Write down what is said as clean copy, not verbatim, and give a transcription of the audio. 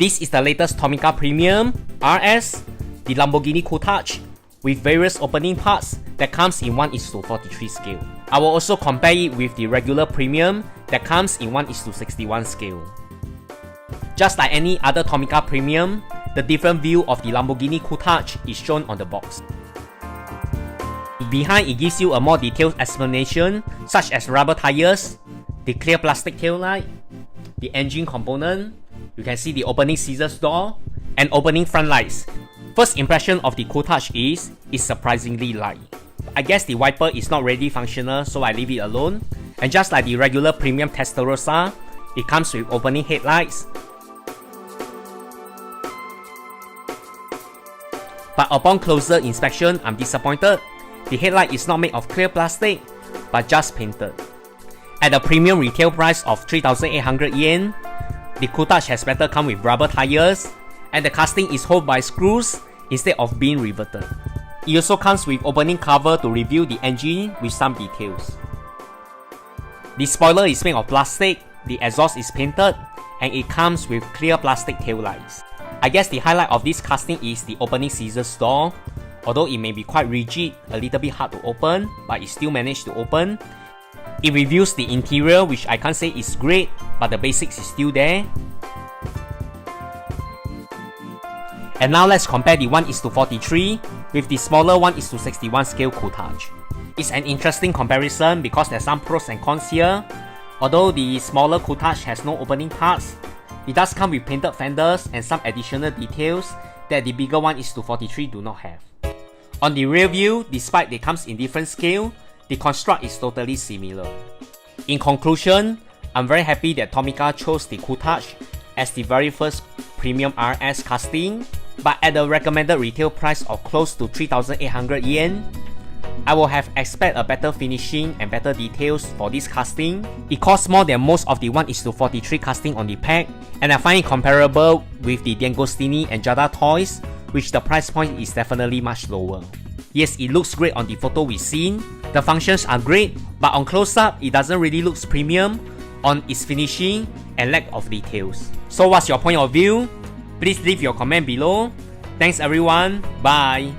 This is the latest Tomica Premium RS, the Lamborghini Countach, with various opening parts that comes in 1:43 scale. I will also compare it with the regular Premium that comes in 1:61 scale. Just like any other Tomica Premium, the different view of the Lamborghini Countach is shown on the box. Behind, it gives you a more detailed explanation such as rubber tires, the clear plastic tail light, the engine component, you can see the opening scissors door, and opening front lights. First impression of the Countach is it's surprisingly light. I guess the wiper is not really functional, so I leave it alone. And just like the regular Premium Testarossa, it comes with opening headlights. But upon closer inspection, I'm disappointed. The headlight is not made of clear plastic, but just painted. At a premium retail price of 3,800 yen, the Countach has better come with rubber tires, and the casting is held by screws instead of being riveted. It also comes with opening cover to reveal the engine with some details. The spoiler is made of plastic, the exhaust is painted, and it comes with clear plastic tail lights. I guess the highlight of this casting is the opening scissors door. Although it may be quite rigid, a little bit hard to open, but it still managed to open. It reveals the interior, which I can't say is great, but the basics is still there. And now let's compare the 1:43 with the smaller 1:61 scale Countach. It's an interesting comparison because there's some pros and cons here. Although the smaller Countach has no opening parts, it does come with painted fenders and some additional details that the bigger 1:43 do not have. On the rear view, despite they comes in different scale, the construct is totally similar. In conclusion, I'm very happy that Tomica chose the Countach as the very first Premium RS casting, but at the recommended retail price of close to 3,800 yen, I will have expect a better finishing and better details for this casting. It costs more than most of the 1:43 casting on the pack, and I find it comparable with the D'Agostini and Giada toys, which the price point is definitely much lower. Yes, it looks great on the photo we've seen, the functions are great, but on close-up, it doesn't really look premium on its finishing and lack of details. So what's your point of view? Please leave your comment below. Thanks everyone, bye!